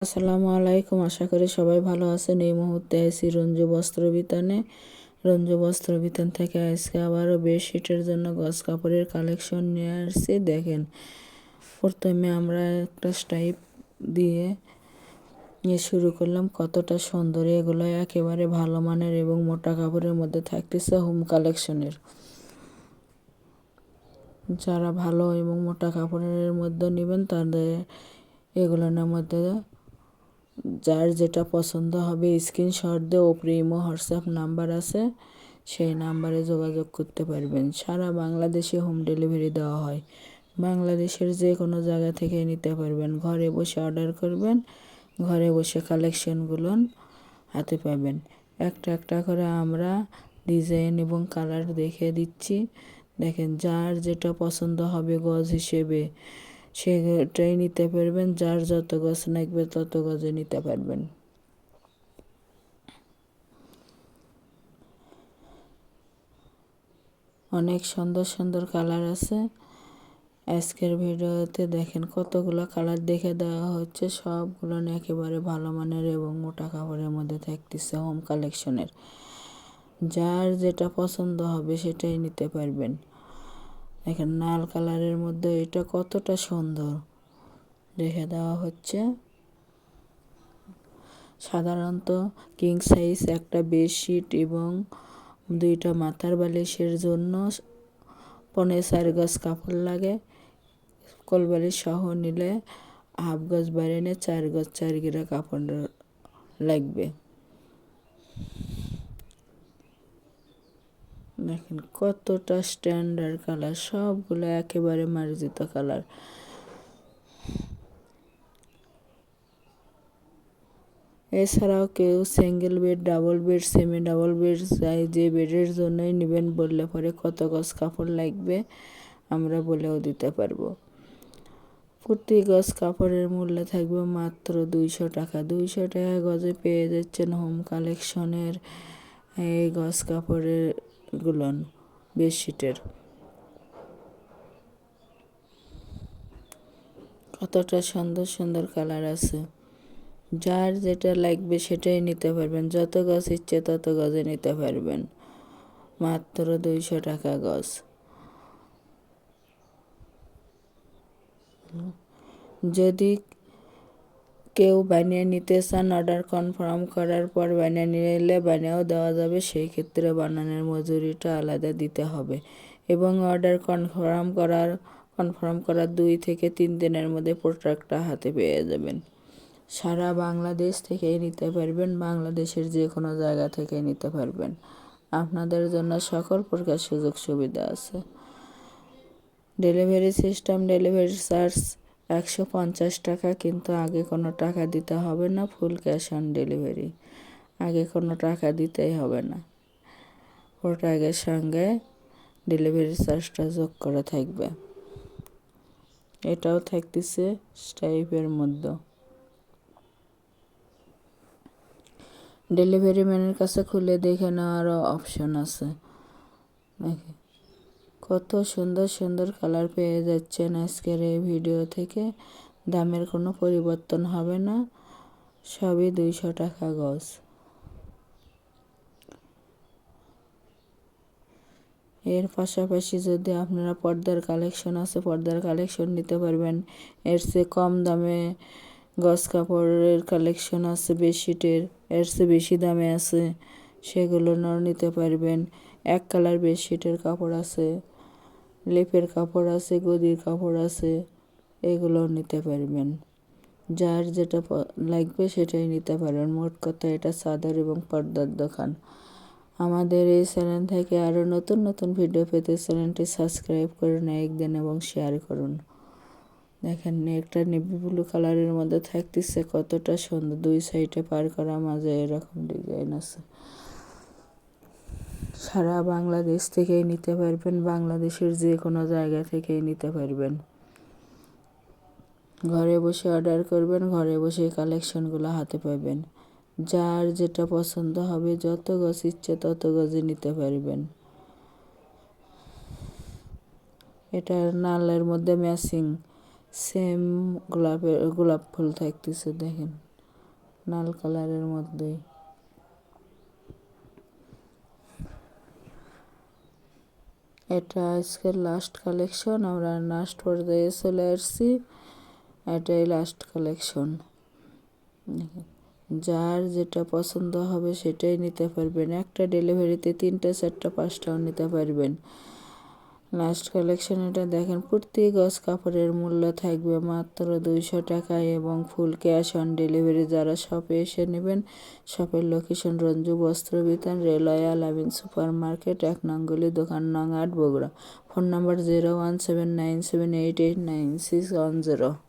আসসালামু আলাইকুম, আশা করি সবাই ভালো আছেন। এই মুহূর্তে আছি রঞ্জু বস্ত্রবিতানে। রঞ্জু বস্ত্রবিতান থেকে আজকে আবারও বেডশিটের জন্য গজ কাপড়ের কালেকশন নিয়ে আসছি। দেখেন, প্রথমে আমরা একটা স্টাইপ দিয়ে শুরু করলাম। কতটা সুন্দর! এগুলো একেবারে ভালো মানের এবং মোটা কাপড়ের মধ্যে থাকতেছে হোম কালেকশনের। যারা ভালো এবং মোটা কাপড়ের মধ্যে নেবেন তাদের এগুলোর মধ্যে যার যেটা পছন্দ হবে স্ক্রিনশট দিয়ে ওপরে ইমো হোয়াটসঅ্যাপ নাম্বার আছে, সেই নাম্বারে যোগাযোগ করতে পারবেন। সারা বাংলাদেশে হোম ডেলিভারি দেওয়া হয়। বাংলাদেশের যে কোনো জায়গা থেকে নিতে পারবেন। ঘরে বসে অর্ডার করবেন, ঘরে বসে কালেকশনগুলো হাতে পাবেন। একটা একটা করে আমরা ডিজাইন এবং কালার দেখে দিচ্ছি। দেখেন, যার যেটা পছন্দ হবে গজ হিসেবে সেটাই নিতে পারবেন। যার যত গজ লাগবে তত গজে নিতে পারবেন। অনেক সুন্দর সুন্দর কালার আছে আজকের ভিডিওতে। দেখেন, কতগুলো কালার দেখে দেওয়া হচ্ছে। সবগুলো একেবারে ভালো মানের এবং মোটা কাপড়ের মধ্যে থাকতেছে হোম কালেকশনের। যার যেটা পছন্দ হবে সেটাই নিতে পারবেন। দেখেন, লাল কালারের মধ্যে এটা কতটা সুন্দর দেখে দেওয়া হচ্ছে। সাধারণত কিং সাইজ একটা বেডশিট এবং দুইটা মাথার বালিশের জন্য 4.5 গজ কাপড় লাগে। কোলবালিশ সহ নিলে হাফ গজ বাইরে নিয়ে 4 গজ 4 গিরা কাপড় লাগবে। দেখেন, কতটা স্ট্যান্ডার্ড কালার, সবগুলো একেবারে মার্জিত কালার। এছাড়াও কেউ single bed, double bed, semi double bed চাই, যে বেডের জন্যই নেবেন বললে পরে কত গজ কাপড় লাগবে আমরা বলেও দিতে পারবো। প্রতি গজ কাপড়ের মূল্য থাকবে মাত্র 200 টাকা। 200 টাকা গজে পেয়ে যাচ্ছেন হোম কালেকশনের এই গজ কাপড়ের গুলন বেডশিটের। কতটা সুন্দর সুন্দর কালার আছে। যার যেটা লাগবে সেটাই নিতে পারবেন। যত গজ ইচ্ছে তত গজে নিতে পারবেন। মাত্র 200 টাকা গজ। যদি কেউ বানিয়ে নিতে চান, অর্ডার কনফার্ম করার পর বানিয়ে নিলে বানিয়েও দেওয়া যাবে। সেই ক্ষেত্রে বানানোর মজুরিটা আলাদা দিতে হবে এবং অর্ডার কনফার্ম করার 2 থেকে 3 দিনের মধ্যে প্রোডাক্টটা হাতে পেয়ে যাবেন। সারা বাংলাদেশ থেকেই নিতে পারবেন। বাংলাদেশের যে কোনো জায়গা থেকে নিতে পারবেন। আপনাদের জন্য সকল প্রকার সুযোগ সুবিধা আছে। ডেলিভারি সিস্টেম, ডেলিভারি চার্জ 150 টাকা, কিন্তু আগে কোনো টাকা দিতে হবে না। ফুল ক্যাশ অন ডেলিভারি, আগে কোনো টাকা দিতেই হবে না। প্রোডাক্টের সঙ্গে ডেলিভারি চার্জটা যোগ করা থাকবে। এটাও থাকতেছে স্টাইপের মধ্যে। ডেলিভারি ম্যানের কাছে খুলে দেখে নেওয়ারও অপশন আছে। দেখে কত সুন্দর সুন্দর কালার পেয়ে যাচ্ছেন আজকের এই ভিডিও থেকে। দামের কোনো পরিবর্তন হবে না, সবই 200 টাকা গজ। এর পাশাপাশি যদি আপনারা পর্দার কালেকশন আছে, পর্দার কালেকশন নিতে পারবেন। এর চেয়ে কম দামে গজ কাপড়ের কালেকশন আছে বেডশিটের, এর চেয়ে বেশি দামে আছে, সেগুলো নিতে পারবেন। এক কালার বেডশিটের কাপড় আছে, লেপের কাপড় আছে, গদির কাপড় আছে, এগুলো নিতে পারবেন। যার যেটা লাগবে সেটাই নিতে পারবেন। মোট কথা, এটা চাদর এবং পর্দার দোকান। আমাদের এই চ্যানেল থেকে আরও নতুন নতুন ভিডিও পেতে চ্যানেলটি সাবস্ক্রাইব করুন, লাইক দেন এবং শেয়ার করুন। দেখেন, একটা নেভি ব্লু কালারের মধ্যে থাকতেছে কতটা সুন্দর। 2 সাইডে পার করা, মাঝে এরকম ডিজাইন আছে। সারা বাংলাদেশ থেকেই নিতে পারবেন। বাংলাদেশের যে কোনো জায়গা থেকেই নিতে পারবেন। ঘরে বসে অর্ডার করবেন, ঘরে বসে কালেকশনগুলো হাতে পাবেন। যার যেটা পছন্দ হবে, যত গজ ইচ্ছে তত গজে নিতে পারবেন। এটা নালের মধ্যে ম্যাচিং সেম গোলাপ ফুল থাকতেছে। দেখেন। লাল কালারের মধ্যে। এটা আজকের লাস্ট কালেকশন, আমরা লাস্ট পর্যায়ে চলে আসছি। এটাই লাস্ট কালেকশন। যার যেটা পছন্দ হবে সেটাই নিতে পারবেন। একটা ডেলিভারিতে 3টা 4টা 5টাও নিতে পারবেন। লাস্ট কালেকশন এটা দেখেন, প্রতি গজ কাপড়ের মূল্য থাকবে মাত্র 200 টাকায় এবং ফুল ক্যাশ অন ডেলিভারি। যারা শপে এসে নেবেন, শপের লোকেশন রঞ্জু বস্ত্র বিতান, রেলওয়ে আলামিন সুপার মার্কেট, 1 নং গলি, দোকান নং 8, বগুড়া। Phone number 01797889610।